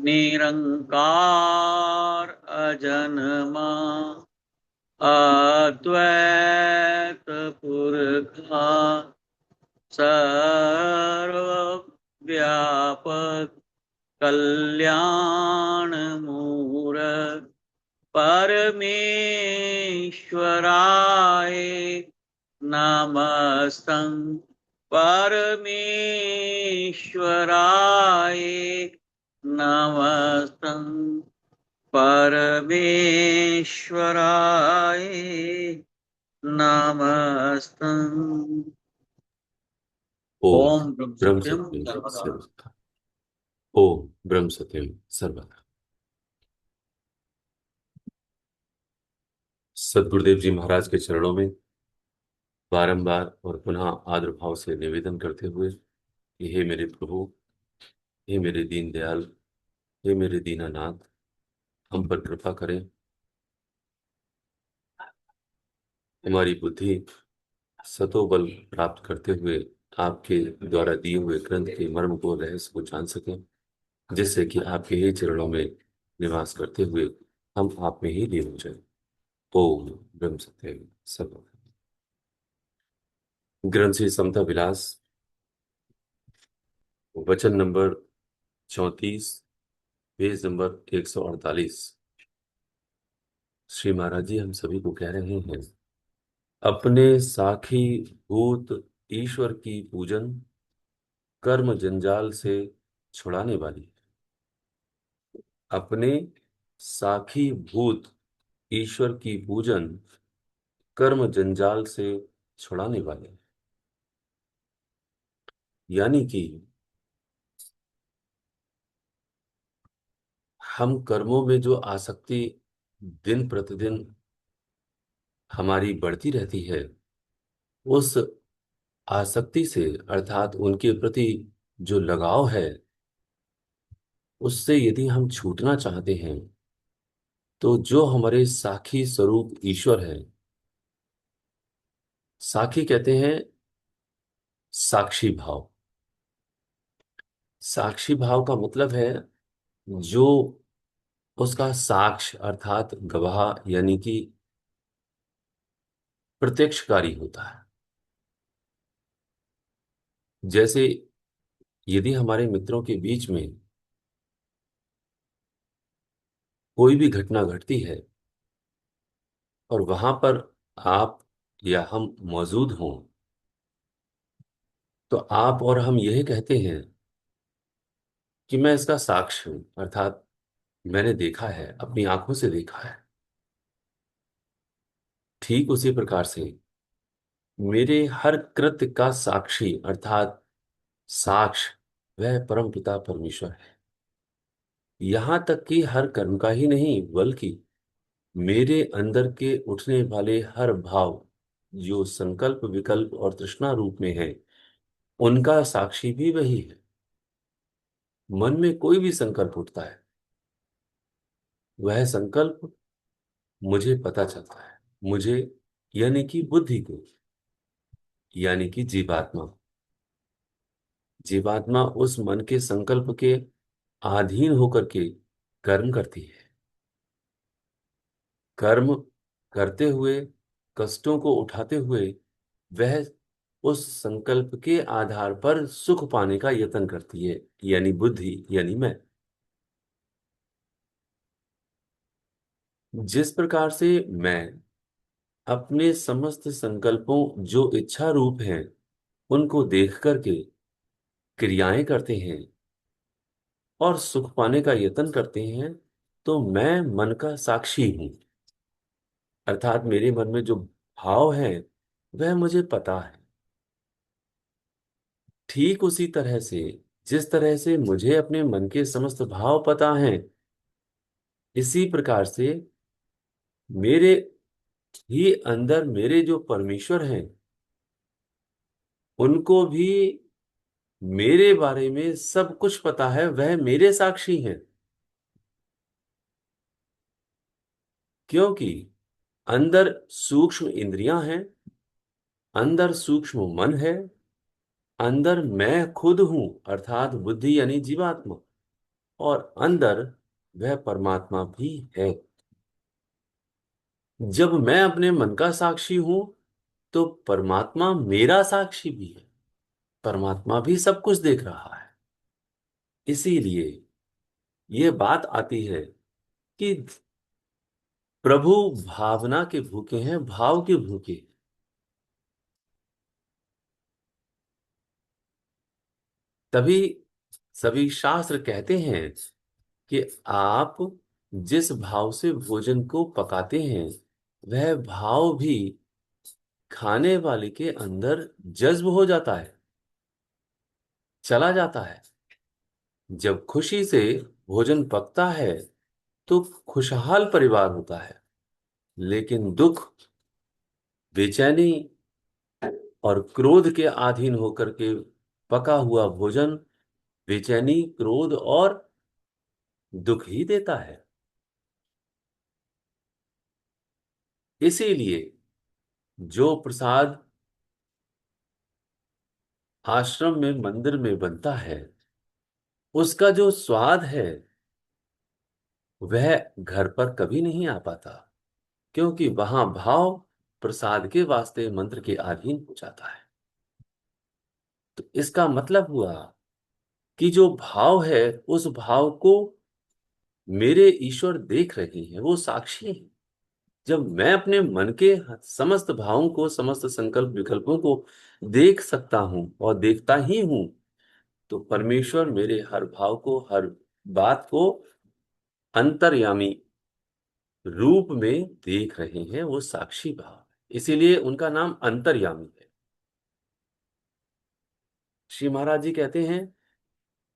निरंकार अजन्मा अद्वैत पुरखा सर्वव्यापक कल्याण मूरत परमेश्वराय नमस्तं परमेश्वराय नमस्तं परमेश्वराय नमस्तम्। ओम ओम ब्रह्म ब्रह्म सत्यम सत्यम सर्वदा। सर्वदा। ओम ब्रह्म सत्यम सर्वदा। सद्गुरुदेव जी महाराज के चरणों में बारंबार और पुनः आदर भाव से निवेदन करते हुए कि हे मेरे प्रभु, हे मेरे दीन दयाल, हे मेरे दीनानाथ, हम पर कृपा करें। हमारी बुद्धि सतोबल प्राप्त करते हुए आपके द्वारा दिए हुए ग्रंथ के मर्म को, रहस्य को जान सकें, जिससे कि आपके ही चरणों में निवास करते हुए हम आप में ही लीन हो जाए। ओम ब्रह्म सत्यम सर्वदा। ग्रंथ श्री समता विलास, वचन number 34, page number 148। Shri Maharaj जी हम सभी को कह रहे हैं, अपने साखी भूत ईश्वर की पूजन कर्म जंजाल से छुड़ाने वाली। अपने साखी भूत ईश्वर की पूजन कर्म जंजाल से छुड़ाने वाले। यानी कि हम कर्मों में जो आसक्ति दिन प्रतिदिन हमारी बढ़ती रहती है, उस आसक्ति से अर्थात उनके प्रति जो लगाव है, उससे यदि हम छूटना चाहते हैं, तो जो हमारे साखी स्वरूप ईश्वर है, साखी कहते हैं साक्षी भाव। साक्षी भाव का मतलब है जो उसका साक्ष अर्थात गवाह यानी कि प्रत्यक्षकारी होता है। जैसे यदि हमारे मित्रों के बीच में कोई भी घटना घटती है और वहां पर आप या हम मौजूद हों, तो आप और हम यही कहते हैं कि मैं इसका साक्ष्य हूं, अर्थात मैंने देखा है, अपनी आंखों से देखा है। ठीक उसी प्रकार से मेरे हर कृत्य का साक्षी अर्थात साक्ष वह परम पिता परमेश्वर है। यहां तक कि हर कर्म का ही नहीं, बल्कि मेरे अंदर के उठने वाले हर भाव जो संकल्प विकल्प और तृष्णा रूप में है, उनका साक्षी भी वही है। मन में कोई भी संकल्प उठता है, वह संकल्प मुझे पता चलता है, मुझे यानी कि बुद्धि को, यानी कि जीवात्मा। जीवात्मा उस मन के संकल्प के अधीन होकर के कर्म करती है। कर्म करते हुए, कष्टों को उठाते हुए, वह उस संकल्प के आधार पर सुख पाने का यत्न करती है, यानी बुद्धि यानी मैं। जिस प्रकार से मैं अपने समस्त संकल्पों जो इच्छा रूप हैं, उनको देख करके क्रियाएं करते हैं और सुख पाने का यत्न करते हैं, तो मैं मन का साक्षी हूं। अर्थात मेरे मन में जो भाव है, वह मुझे पता है। ठीक उसी तरह से जिस तरह से मुझे अपने मन के समस्त भाव पता हैं, इसी प्रकार से मेरे ही अंदर मेरे जो परमेश्वर हैं, उनको भी मेरे बारे में सब कुछ पता है, वह मेरे साक्षी हैं। क्योंकि अंदर सूक्ष्म इंद्रियां हैं, अंदर सूक्ष्म मन है, अंदर मैं खुद हूं अर्थात बुद्धि यानी जीवात्मा। और अंदर वह परमात्मा भी है। जब मैं अपने मन का साक्षी हूं तो परमात्मा मेरा साक्षी भी है। परमात्मा भी सब कुछ देख रहा है। इसीलिए ये बात आती है कि प्रभु भावना के भूखे हैं, भाव के भूखे। तभी सभी शास्त्र कहते हैं कि आप जिस भाव से भोजन को पकाते हैं वह भाव भी खाने वाले के अंदर जज्ब हो जाता है, चला जाता है। जब खुशी से भोजन पकता है तो खुशहाल परिवार होता है। लेकिन दुख, बेचैनी और क्रोध के अधीन होकर के पका हुआ भोजन बेचैनी, क्रोध और दुख ही देता है। इसीलिए जो प्रसाद आश्रम में, मंदिर में बनता है, उसका जो स्वाद है वह घर पर कभी नहीं आ पाता, क्योंकि वहां भाव प्रसाद के वास्ते मंत्र के अधीन हो जाता है। तो इसका मतलब हुआ कि जो भाव है उस भाव को मेरे ईश्वर देख रहे हैं, वो साक्षी हैं। जब मैं अपने मन के समस्त भावों को, समस्त संकल्प विकल्पों को देख सकता हूं और देखता ही हूं, तो परमेश्वर मेरे हर भाव को, हर बात को अंतर्यामी रूप में देख रहे हैं। वो साक्षी भाव है, इसीलिए उनका नाम अंतर्यामी है। श्री महाराज जी कहते हैं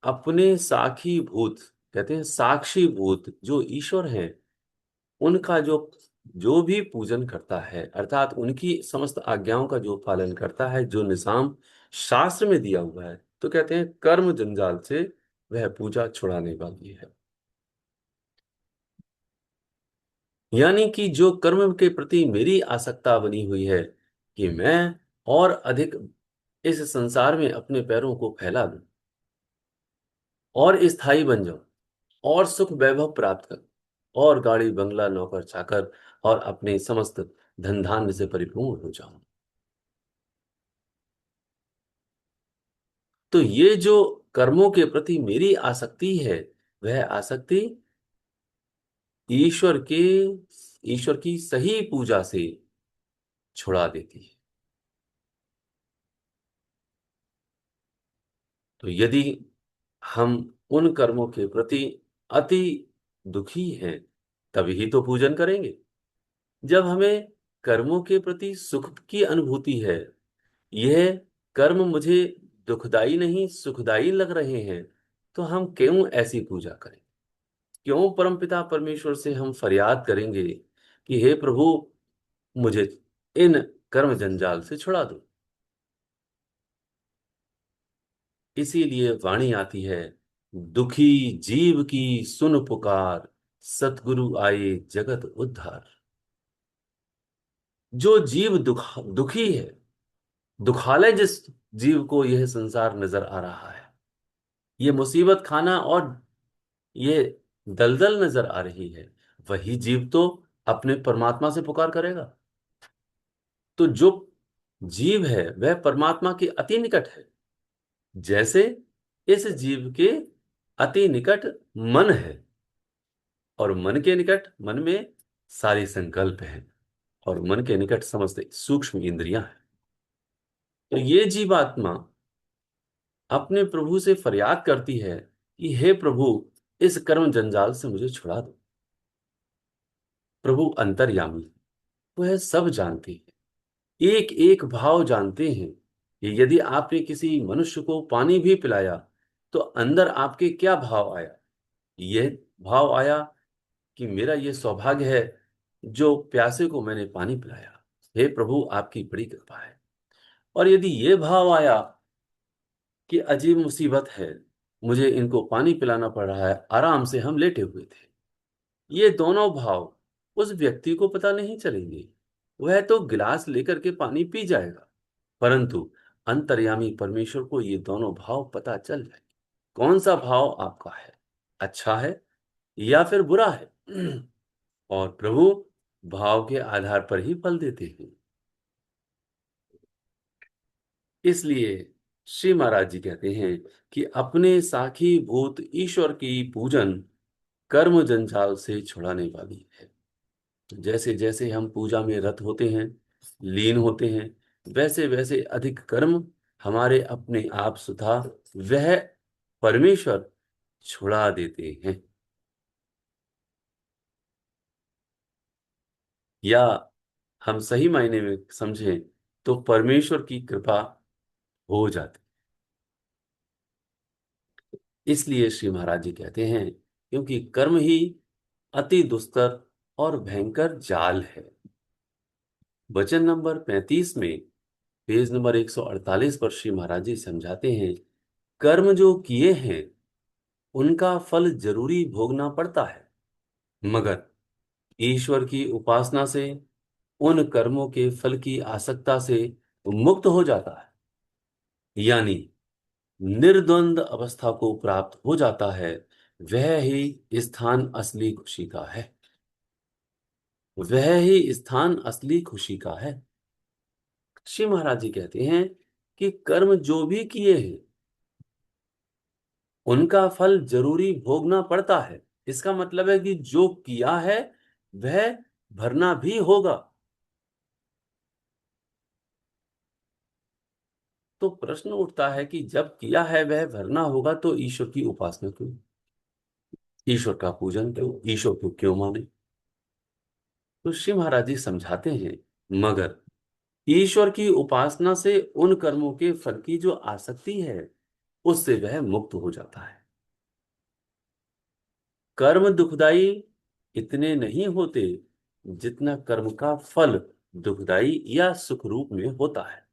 अपने साखी भूत, कहते हैं साक्षी भूत जो ईश्वर हैं, उनका जो जो भी पूजन करता है, अर्थात उनकी समस्त आज्ञाओं का जो पालन करता है, जो निजाम शास्त्र में दिया हुआ है, तो कहते हैं कर्म जंजाल से वह पूजा छुड़ाने वाली है। यानी कि जो कर्म के प्रति मेरी आसक्ता बनी हुई है कि मैं और अधिक इस संसार में अपने पैरों को फैला दूं और स्थायी बन जाऊं और सुख वैभव प्राप्त करूं और गाड़ी बंगला नौकर चाकर और अपने समस्त धन धान्य से परिपूर्ण हो जाऊं, तो ये जो कर्मों के प्रति मेरी आसक्ति है, वह आसक्ति ईश्वर के ईश्वर की सही पूजा से छुड़ा देती है। तो यदि हम उन कर्मों के प्रति अति दुखी हैं, तभी ही तो पूजन करेंगे। जब हमें कर्मों के प्रति सुख की अनुभूति है, यह कर्म मुझे दुखदाई नहीं सुखदाई लग रहे हैं, तो हम क्यों ऐसी पूजा करें? क्यों परमपिता परमेश्वर से हम फरियाद करेंगे कि हे प्रभु, मुझे इन कर्म जंजाल से छुड़ा दो? इसीलिए वाणी आती है, दुखी जीव की सुन पुकार, सतगुरु आए जगत उद्धार। जो जीव दुखी है, दुखालय जिस जीव को यह संसार नजर आ रहा है, ये मुसीबत खाना और ये दलदल नजर आ रही है, वही जीव तो अपने परमात्मा से पुकार करेगा। तो जो जीव है वह परमात्मा के अति निकट है, जैसे इस जीव के अति निकट मन है, और मन के निकट, मन में सारी संकल्प है, और मन के निकट समस्त सूक्ष्म इंद्रियां हैं। तो ये जीवात्मा अपने प्रभु से फरियाद करती है कि हे प्रभु, इस कर्म जंजाल से मुझे छुड़ा दो। प्रभु अंतर्यामी, वह सब जानते हैं, एक एक भाव जानते हैं कि यदि आपने किसी मनुष्य को पानी भी पिलाया तो अंदर आपके क्या भाव आया। यह भाव आया कि मेरा यह सौभाग्य है जो प्यासे को मैंने पानी पिलाया, हे प्रभु आपकी बड़ी कृपा है। और यदि यह भाव आया कि अजीब मुसीबत है, मुझे इनको पानी पिलाना पड़ रहा है, आराम से हम लेटे हुए थे, ये दोनों भाव उस व्यक्ति को पता नहीं चलेंगे। वह तो गिलास लेकर के पानी पी जाएगा, परंतु अंतर्यामी परमेश्वर को ये दोनों भाव पता चल जाए कौन सा भाव आपका है। अच्छा है या फिर बुरा है। और प्रभु भाव के आधार पर ही फल देते हैं। इसलिए श्री महाराज जी कहते हैं कि अपने साखी भूत ईश्वर की पूजन कर्म जंजाल से छुड़ाने वाली है। जैसे जैसे हम पूजा में रत होते हैं, लीन होते हैं, वैसे वैसे अधिक कर्म हमारे अपने आप सुधा वह परमेश्वर छुड़ा देते हैं। या हम सही मायने में समझें तो परमेश्वर की कृपा हो जाती। इसलिए श्री महाराज जी कहते हैं क्योंकि कर्म ही अति दुस्तर और भयंकर जाल है। वचन नंबर 35 में पेज नंबर 148 पर श्री महाराज जी समझाते हैं, कर्म जो किए हैं उनका फल जरूरी भोगना पड़ता है, मगर ईश्वर की उपासना से उन कर्मों के फल की आसक्ता से मुक्त हो जाता है। यानी निर्द्वंद अवस्था को प्राप्त हो जाता है। वह ही स्थान असली खुशी का है। वह ही स्थान असली खुशी का है। श्री महाराज जी कहते हैं कि कर्म जो भी किए हैं उनका फल जरूरी भोगना पड़ता है। इसका मतलब है कि जो किया है वह भरना भी होगा। तो प्रश्न उठता है कि जब किया है वह भरना होगा तो ईश्वर की उपासना क्यों, ईश्वर का पूजन क्यों, ईश्वर को क्यों माने। तो श्री महाराज जी समझाते हैं, मगर ईश्वर की उपासना से उन कर्मों के फल की जो आसक्ति है उससे वह मुक्त हो जाता है। कर्म दुखदाई इतने नहीं होते जितना कर्म का फल दुखदाई या सुख रूप में होता है।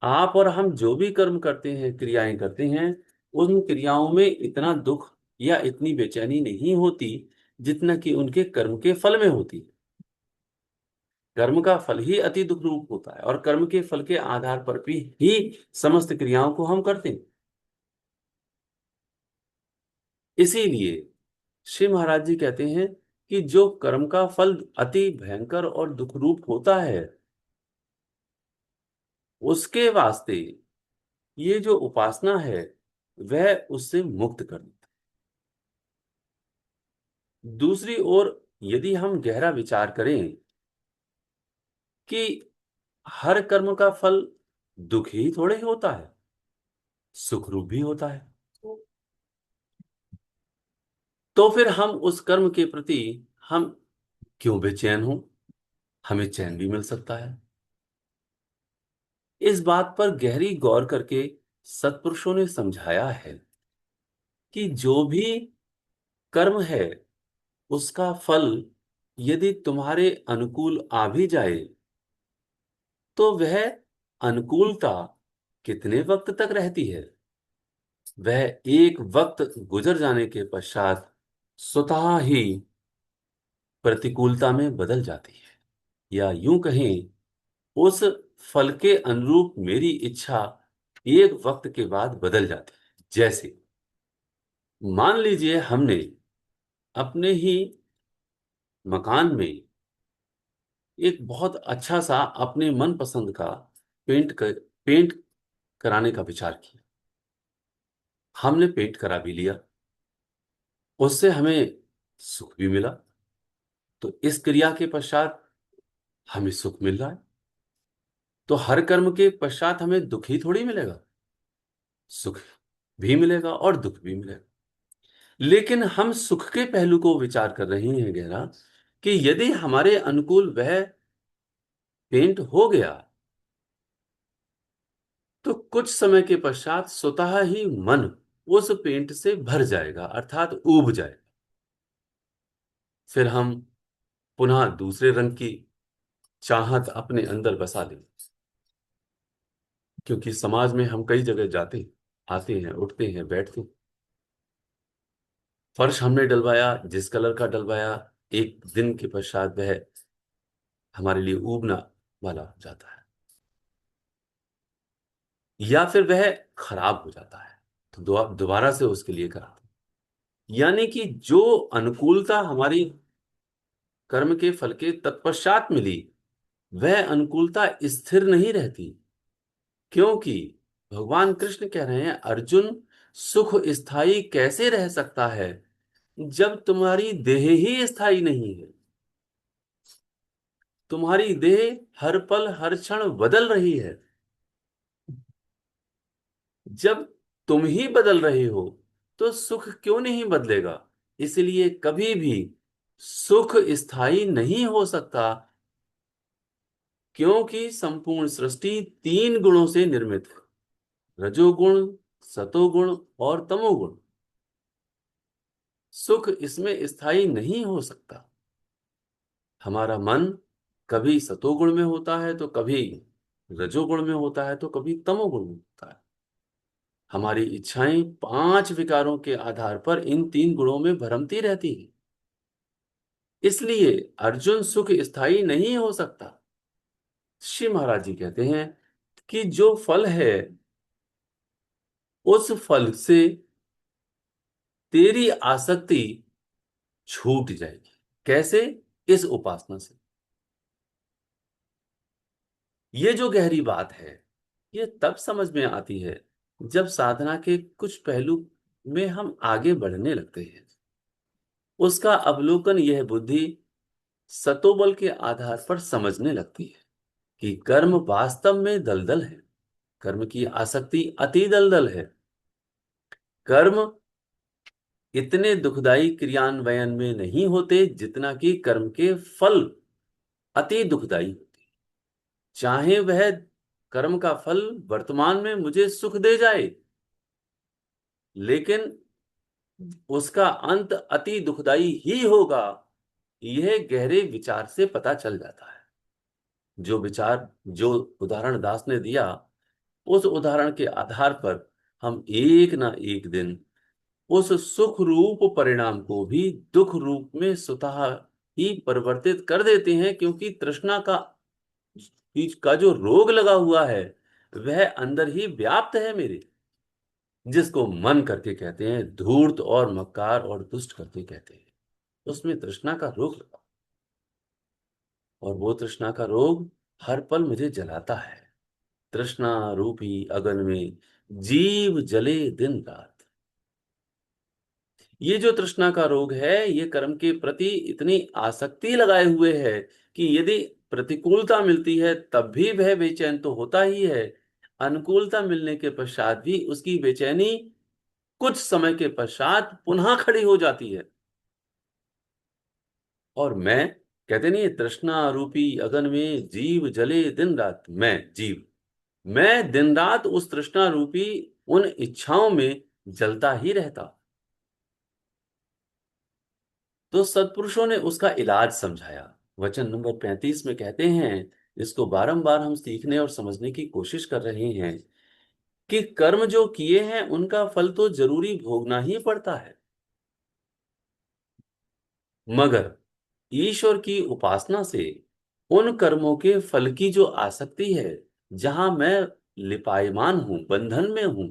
आप और हम जो भी कर्म करते हैं, क्रियाएं करते हैं, उन क्रियाओं में इतना दुख या इतनी बेचैनी नहीं होती जितना कि उनके कर्म के फल में होती है। कर्म का फल ही अति दुख रूप होता है और कर्म के फल के आधार पर भी ही समस्त क्रियाओं को हम करते हैं। इसीलिए श्री महाराज जी कहते हैं कि जो कर्म का फल अति भयंकर और दुख रूप होता है उसके वास्ते ये जो उपासना है वह उससे मुक्त कर देती। दूसरी ओर यदि हम गहरा विचार करें कि हर कर्म का फल दुख ही थोड़े ही होता है, सुख रूप भी होता है, तो फिर हम उस कर्म के प्रति हम क्यों बेचैन हो। हमें चैन भी मिल सकता है। इस बात पर गहरी गौर करके सत्पुरुषों ने समझाया है कि जो भी कर्म है उसका फल यदि तुम्हारे अनुकूल आ भी जाए तो वह अनुकूलता कितने वक्त तक रहती है। वह एक वक्त गुजर जाने के पश्चात स्वतः ही प्रतिकूलता में बदल जाती है। या यूं कहें, उस फल के अनुरूप मेरी इच्छा एक वक्त के बाद बदल जाती है। जैसे मान लीजिए हमने अपने ही मकान में एक बहुत अच्छा सा अपने मनपसंद का पेंट कराने का विचार किया। हमने पेंट करा भी लिया, उससे हमें सुख भी मिला। तो इस क्रिया के पश्चात हमें सुख मिल रहा है, तो हर कर्म के पश्चात हमें दुख ही थोड़ी मिलेगा, सुख भी मिलेगा और दुख भी मिलेगा। लेकिन हम सुख के पहलू को विचार कर रहे हैं गहरा, कि यदि हमारे अनुकूल वह पेंट हो गया तो कुछ समय के पश्चात स्वतः ही मन उस पेंट से भर जाएगा, अर्थात ऊब जाएगा। फिर हम पुनः दूसरे रंग की चाहत अपने अंदर बसा लें। क्योंकि समाज में हम कई जगह जाते आते हैं, उठते हैं, बैठते हैं। फर्श हमने डलवाया, जिस कलर का डलवाया, एक दिन के पश्चात वह हमारे लिए ऊबना वाला हो जाता है या फिर वह खराब हो जाता है। दोबारा से उसके लिए कराते हैं। यानी कि जो अनुकूलता हमारी कर्म के फल के तत्पश्चात मिली, वह अनुकूलता स्थिर नहीं रहती। क्योंकि भगवान कृष्ण कह रहे हैं, अर्जुन, सुख स्थायी कैसे रह सकता है जब तुम्हारी देह ही स्थायी नहीं है। तुम्हारी देह हर पल हर क्षण बदल रही है। जब तुम ही बदल रहे हो तो सुख क्यों नहीं बदलेगा। इसलिए कभी भी सुख स्थायी नहीं हो सकता, क्योंकि संपूर्ण सृष्टि तीन गुणों से निर्मित है, रजोगुण, सतोगुण और तमोगुण। सुख इसमें स्थायी नहीं हो सकता। हमारा मन कभी सतोगुण में होता है तो कभी रजोगुण में होता है तो कभी तमोगुण में होता है। हमारी इच्छाएं पांच विकारों के आधार पर इन तीन गुणों में भ्रमती रहती है। इसलिए अर्जुन, सुख स्थायी नहीं हो सकता। श्री महाराज जी कहते हैं कि जो फल है, उस फल से तेरी आसक्ति छूट जाएगी। कैसे? इस उपासना से। ये जो गहरी बात है, ये तब समझ में आती है जब साधना के कुछ पहलू में हम आगे बढ़ने लगते हैं। उसका अवलोकन यह बुद्धि सतोबल के आधार पर समझने लगती है कि कर्म वास्तव में दलदल है। कर्म की आसक्ति अति दलदल है। कर्म इतने दुखदाई क्रियान्वयन में नहीं होते जितना कि कर्म के फल अति दुखदाई होते। चाहे वह कर्म का फल वर्तमान में मुझे सुख दे जाए, लेकिन उसका अंत अति दुखदाई ही होगा। यह गहरे विचार से पता चल जाता है। जो विचार, जो उदाहरण दास ने दिया, उस उदाहरण के आधार पर हम एक ना एक दिन उस सुख रूप परिणाम को भी दुख रूप में स्वतः ही परिवर्तित कर देते हैं, क्योंकि तृष्णा का जो रोग लगा हुआ है, वह अंदर ही व्याप्त है मेरे। जिसको मन करके कहते हैं, धूर्त और मक्कार और दुष्ट करके कहते हैं, उसमें तृष्णा का रोग लगा। और वो तृष्णा का रोग हर पल मुझे जलाता है। तृष्णा रूपी अगन में जीव जले दिन रात। ये जो तृष्णा का रोग है, ये कर्म के प्रति इतनी आसक्ति लगाए हुए है कि यदि प्रतिकूलता मिलती है तब भी वह बेचैन तो होता ही है। अनुकूलता मिलने के पश्चात भी उसकी बेचैनी कुछ समय के पश्चात पुनः खड़ी हो जाती है। और मैं, कहते नहीं, तृष्णा रूपी अगन में जीव जले दिन रात। मैं जीव, मैं दिन रात उस तृष्णा रूपी उन इच्छाओं में जलता ही रहता। तो सत्पुरुषों ने उसका इलाज समझाया। वचन नंबर 35 में कहते हैं, इसको बारंबार हम सीखने और समझने की कोशिश कर रहे हैं, कि कर्म जो किए हैं उनका फल तो जरूरी भोगना ही पड़ता है, मगर ईश्वर की उपासना से उन कर्मों के फल की जो आसक्ति है, जहां मैं लिपायमान हूं, बंधन में हूं,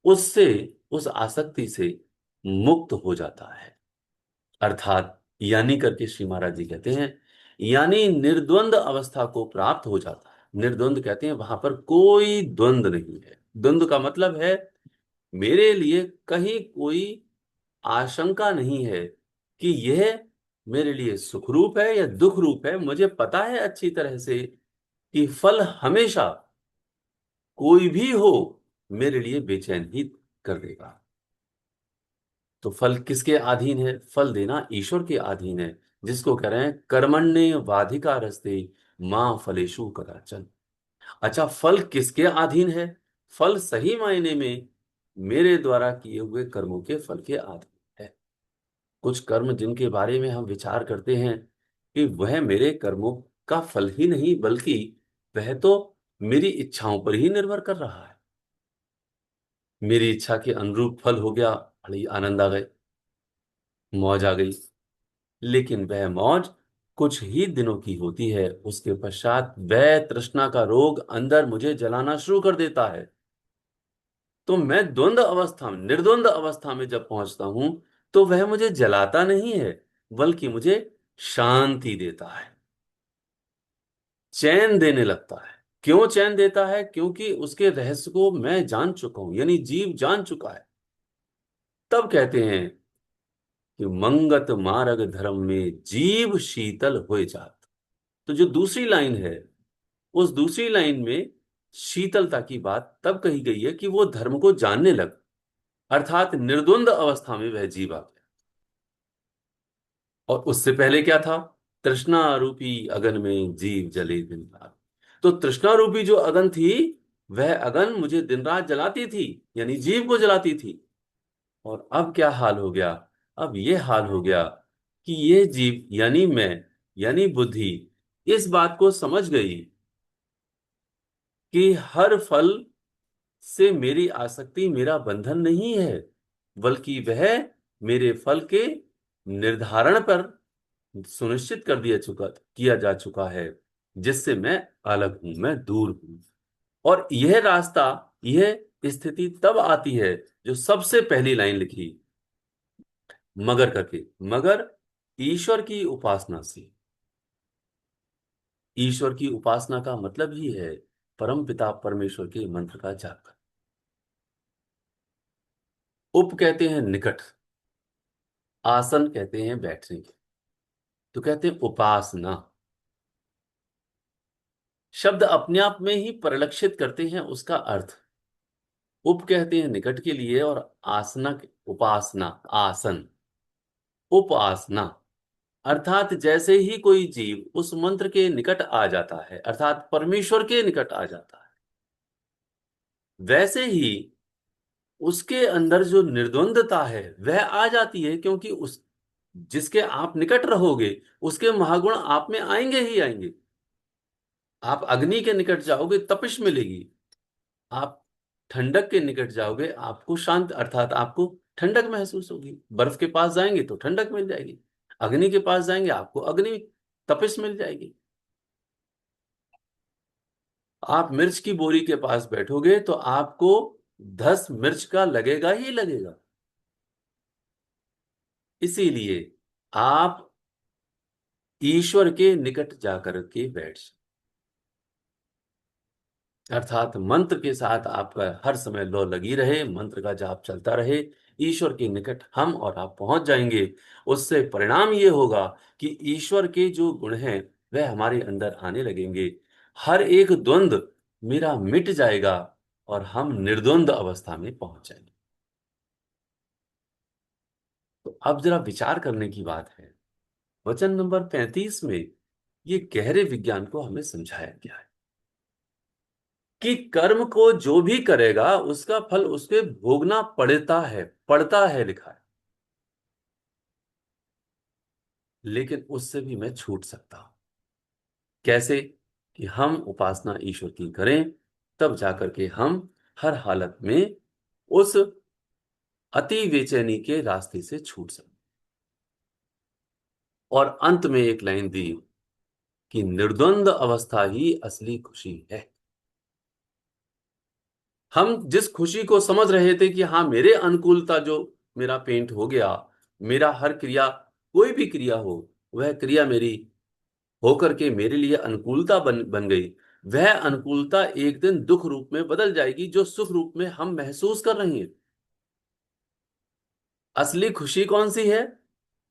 उससे, उस आसक्ति से मुक्त हो जाता है। अर्थात यानी करके श्री महाराज जी कहते हैं, यानी निर्द्वंद अवस्था को प्राप्त हो जाता है। निर्द्वंद कहते हैं, वहां पर कोई द्वंद नहीं है। द्वंद का मतलब है, मेरे लिए कहीं कोई आशंका नहीं है कि यह मेरे लिए सुख रूप है या दुख रूप है। मुझे पता है अच्छी तरह से कि फल हमेशा, कोई भी हो, मेरे लिए बेचैन ही कर देगा। तो फल किसके अधीन है? फल देना ईश्वर के अधीन है, जिसको कह रहे हैं कर्मण्य वाधिका रस्ते मां फलेषु कदाचन। अच्छा, फल किसके अधीन है? फल सही मायने में मेरे द्वारा किए हुए कर्मों के फल के अधीन है। कुछ कर्म जिनके बारे में हम विचार करते हैं कि वह मेरे कर्मों का फल ही नहीं, बल्कि वह तो मेरी इच्छाओं पर ही निर्भर कर रहा है। मेरी इच्छा के अनुरूप फल हो गया, बड़ी आनंद आ गए, मौज आ गई। लेकिन वह मौज कुछ ही दिनों की होती है। उसके पश्चात वह तृष्णा का रोग अंदर मुझे जलाना शुरू कर देता है। तो मैं द्वंद्व अवस्था में, निर्द्वंद अवस्था में जब पहुंचता हूं, तो वह मुझे जलाता नहीं है, बल्कि मुझे शांति देता है, चैन देने लगता है। क्यों चैन देता है? क्योंकि उसके रहस्य को मैं जान चुका हूं, यानी जीव जान चुका है। तब कहते हैं कि मंगत मार्ग धर्म में जीव शीतल होए जात। तो जो दूसरी लाइन है, उस दूसरी लाइन में शीतलता की बात तब कही गई है कि वो धर्म को जानने लग, अर्थात निर्द्वंद अवस्था में वह जीव आ गया। और उससे पहले क्या था? तृष्णा रूपी अगन में जीव जले दिन रात। तो तृष्णा रूपी जो अगन थी, वह अगन मुझे दिन रात जलाती थी, यानी जीव को जलाती थी। और अब क्या हाल हो गया? अब यह हाल हो गया कि ये जीव यानी मैं, यानी बुद्धि, इस बात को समझ गई कि हर फल से मेरी आसक्ति मेरा बंधन नहीं है, बल्कि वह मेरे फल के निर्धारण पर सुनिश्चित कर दिया चुका किया जा चुका है, जिससे मैं अलग हूं, मैं दूर हूं। और यह रास्ता, यह स्थिति तब आती है जो सबसे पहली लाइन लिखी, मगर करके, मगर ईश्वर की उपासना से। ईश्वर की उपासना का मतलब ही है परम पिता परमेश्वर के मंत्र का जाप। उप कहते हैं निकट, आसन कहते हैं बैठने के, तो कहते हैं उपासना। शब्द अपने आप में ही परिलक्षित करते हैं उसका अर्थ। उप कहते हैं निकट के लिए, और आसना, उपासना, आसन, उपासना। अर्थात जैसे ही कोई जीव उस मंत्र के निकट आ जाता है, अर्थात परमेश्वर के निकट आ जाता है, वैसे ही उसके अंदर जो निर्द्वंदता है वह आ जाती है। क्योंकि उस जिसके आप निकट रहोगे, उसके महागुण आप में आएंगे ही आएंगे। आप अग्नि के निकट जाओगे, तपिश मिलेगी। आप ठंडक के निकट जाओगे, आपको शांत, अर्थात आपको ठंडक महसूस होगी। बर्फ के पास जाएंगे तो ठंडक मिल जाएगी, अग्नि के पास जाएंगे आपको अग्नि, तपिश मिल जाएगी। आप मिर्च की बोरी के पास बैठोगे तो आपको धस मिर्च का लगेगा ही लगेगा। इसीलिए आप ईश्वर के निकट जाकर के बैठ, अर्थात मंत्र के साथ आपका हर समय लो लगी रहे, मंत्र का जाप चलता रहे, ईश्वर के निकट हम और आप पहुंच जाएंगे। उससे परिणाम ये होगा कि ईश्वर के जो गुण हैं वह हमारे अंदर आने लगेंगे। हर एक द्वंद्व मेरा मिट जाएगा और हम निर्द्वंद अवस्था में पहुंच जाएंगे। तो अब जरा विचार करने की बात है, वचन नंबर 35 में ये गहरे विज्ञान को हमें समझाया गया है कि कर्म को जो भी करेगा उसका फल उसके भोगना पड़ता है लिखा है। लेकिन उससे भी मैं छूट सकता हूं। कैसे? कि हम उपासना ईश्वर की करें, तब जाकर के हम हर हालत में उस अति बेचैनी के रास्ते से छूट सकते। और अंत में एक लाइन दी कि निर्द्वंद अवस्था ही असली खुशी है। हम जिस खुशी को समझ रहे थे कि हाँ मेरे अनुकूलता, जो मेरा पेंट हो गया, मेरा हर क्रिया, कोई भी क्रिया हो, वह क्रिया मेरी होकर के मेरे लिए अनुकूलता बन गई, वह अनुकूलता एक दिन दुख रूप में बदल जाएगी, जो सुख रूप में हम महसूस कर रहे हैं। असली खुशी कौन सी है?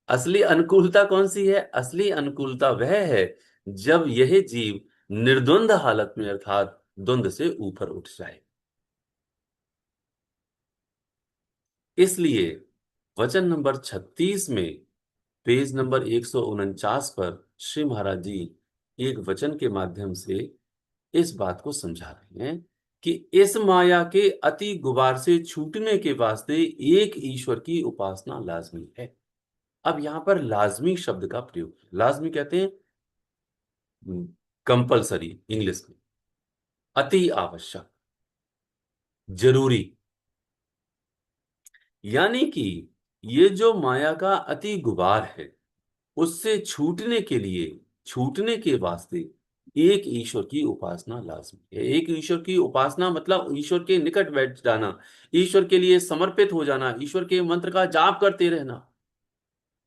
असली अनुकूलता कौन सी है? असली अनुकूलता वह है जब यह जीव निर्द्वंद हालत में, अर्थात द्वंद से ऊपर उठ जाए। इसलिए वचन नंबर 36 में, पेज नंबर 149 पर श्री महाराज जी एक वचन के माध्यम से इस बात को समझा रहे हैं कि इस माया के अति गुबार से छूटने के वास्ते एक ईश्वर की उपासना लाजमी है। अब यहां पर लाजमी शब्द का प्रयोग, लाजमी कहते हैं कंपलसरी इंग्लिश में, अति आवश्यक, जरूरी। यानी कि ये जो माया का अति गुबार है, उससे छूटने के लिए, छूटने के वास्ते एक ईश्वर की उपासना लाजमी है। एक ईश्वर की उपासना मतलब ईश्वर के निकट बैठ जाना, ईश्वर के लिए समर्पित हो जाना, ईश्वर के मंत्र का जाप करते रहना,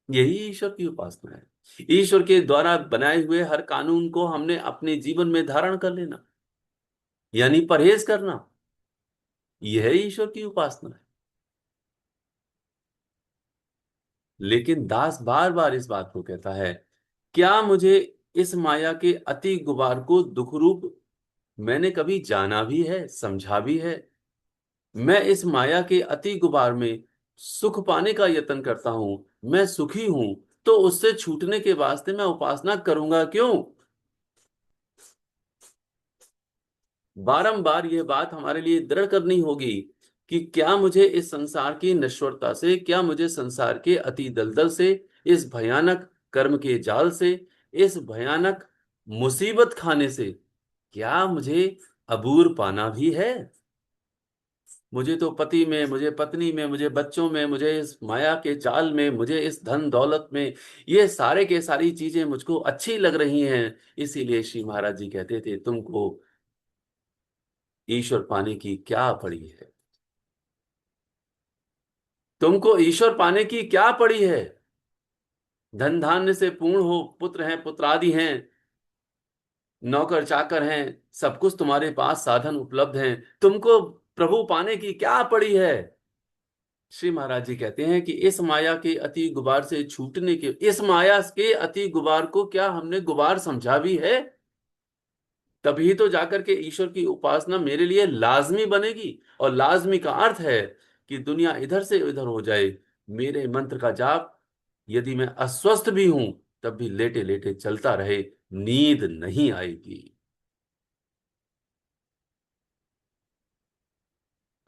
यही ईश्वर की उपासना है। ईश्वर के द्वारा बनाए हुए हर कानून को हमने अपने जीवन में धारण कर लेना, यानी परहेज करना, यह ईश्वर की उपासना है। लेकिन दास बार बार इस बात को कहता है, क्या मुझे इस माया के अति गुबार को दुख रूप मैंने कभी जाना भी है, समझा भी है? मैं इस माया के अति गुबार में सुख पाने का यत्न करता हूं, मैं सुखी हूं, तो उससे छूटने के वास्ते मैं उपासना करूंगा क्यों? बारंबार यह बात हमारे लिए दृढ़ करनी होगी कि क्या मुझे इस संसार की नश्वरता से, क्या मुझे संसार के अति दलदल से, इस भयानक कर्म के जाल से, इस भयानक मुसीबत खाने से, क्या मुझे अबूर पाना भी है? मुझे तो पति में, मुझे पत्नी में, मुझे बच्चों में, मुझे इस माया के जाल में, मुझे इस धन दौलत में, ये सारे के सारी चीजें मुझको अच्छी लग रही हैं। इसीलिए श्री महाराज जी कहते थे, तुमको ईश्वर पाने की क्या पड़ी है? तुमको ईश्वर पाने की क्या पड़ी है? धन धान्य से पूर्ण हो, पुत्र हैं, पुत्रादि हैं, नौकर चाकर हैं, सब कुछ तुम्हारे पास साधन उपलब्ध हैं, तुमको प्रभु पाने की क्या पड़ी है? श्री महाराज जी कहते हैं कि इस माया के अति गुबार से छूटने के, इस माया के अति गुबार को क्या हमने गुबार समझा भी है? तभी तो जाकर के ईश्वर की उपासना मेरे लिए लाजमी बनेगी। और लाजमी का अर्थ है कि दुनिया इधर से उधर हो जाए, मेरे मंत्र का जाप, यदि मैं अस्वस्थ भी हूं तब भी लेटे लेटे चलता रहे, नींद नहीं आएगी।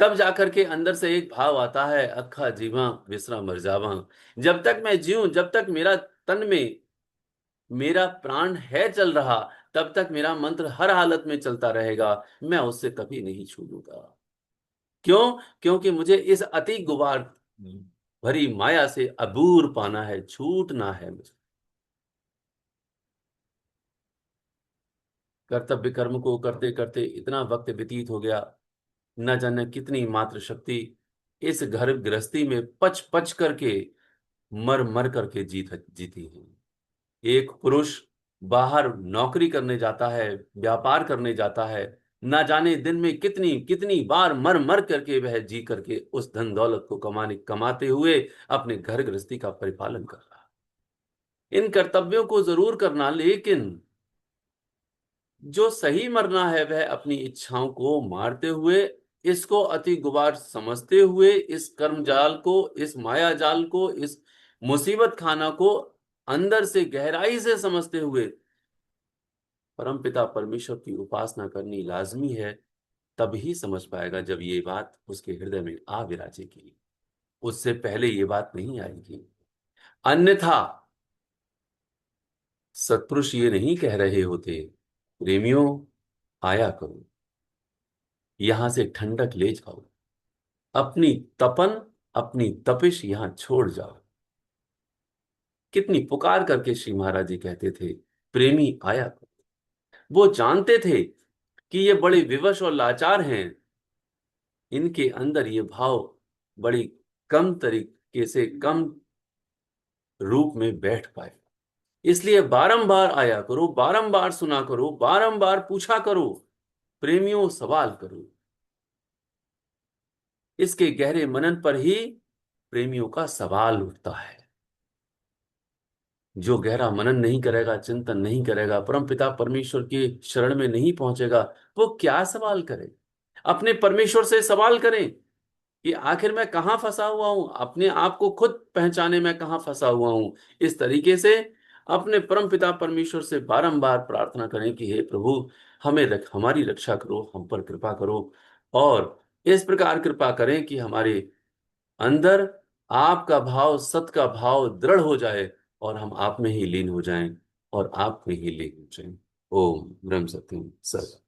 तब जाकर के अंदर से एक भाव आता है, अखा जीवा विसरा मर जावा। जब तक मैं जीऊं, जब तक मेरा तन में मेरा प्राण है चल रहा, तब तक मेरा मंत्र हर हालत में चलता रहेगा, मैं उससे कभी नहीं छूटूंगा। क्यों? क्योंकि मुझे इस अति गुबार भरी माया से अबूर पाना है, छूटना है मुझे। कर्तव्य कर्म को करते करते इतना वक्त व्यतीत हो गया, न जाने कितनी मात्र शक्ति इस घर गृहस्थी में पच पच करके, मर मर करके जीती है। एक पुरुष बाहर नौकरी करने जाता है, व्यापार करने जाता है, ना जाने दिन में कितनी कितनी बार मर मर करके वह जी करके उस धन दौलत को कमाते हुए अपने घर गृहस्थी का परिपालन कर रहा है। इन कर्तव्यों को जरूर करना, लेकिन जो सही मरना है वह अपनी इच्छाओं को मारते हुए, इसको अति गुबार समझते हुए, इस कर्म जाल को, इस माया जाल को, इस मुसीबत खाना को अंदर से गहराई से समझते हुए परमपिता परमेश्वर की उपासना करनी लाजमी है। तभी समझ पाएगा जब ये बात उसके हृदय में आ विराजेगी, उससे पहले ये बात नहीं आएगी। अन्यथा सत्पुरुष ये नहीं कह रहे होते, प्रेमियों आया करो, यहां से ठंडक ले जाओ, अपनी तपन, अपनी तपिश यहां छोड़ जाओ। कितनी पुकार करके श्री महाराज जी कहते थे, प्रेमी आया करो। वो जानते थे कि ये बड़े विवश और लाचार हैं, इनके अंदर ये भाव बड़ी कम तरीके से, कम रूप में बैठ पाए। इसलिए बारंबार आया करो, बारंबार सुना करो, बारंबार पूछा करो, प्रेमियों सवाल करो। इसके गहरे मनन पर ही प्रेमियों का सवाल उठता है। जो गहरा मनन नहीं करेगा, चिंतन नहीं करेगा, परम पिता परमेश्वर के शरण में नहीं पहुंचेगा, वो क्या सवाल करे? अपने परमेश्वर से सवाल करें कि आखिर मैं कहाँ फंसा हुआ हूं, अपने आप को खुद पहचाने मैं कहाँ फंसा हुआ हूं। इस तरीके से अपने परम पिता परमेश्वर से बारंबार प्रार्थना करें कि हे प्रभु, हमारी रक्षा करो, हम पर कृपा करो, और इस प्रकार कृपा करें कि हमारे अंदर आपका भाव, सत का भाव दृढ़ हो जाए, और हम आप में ही लीन हो जाएं, और आप में ही लीन हो जाएं। ओम ब्रह्म सत्यम सत।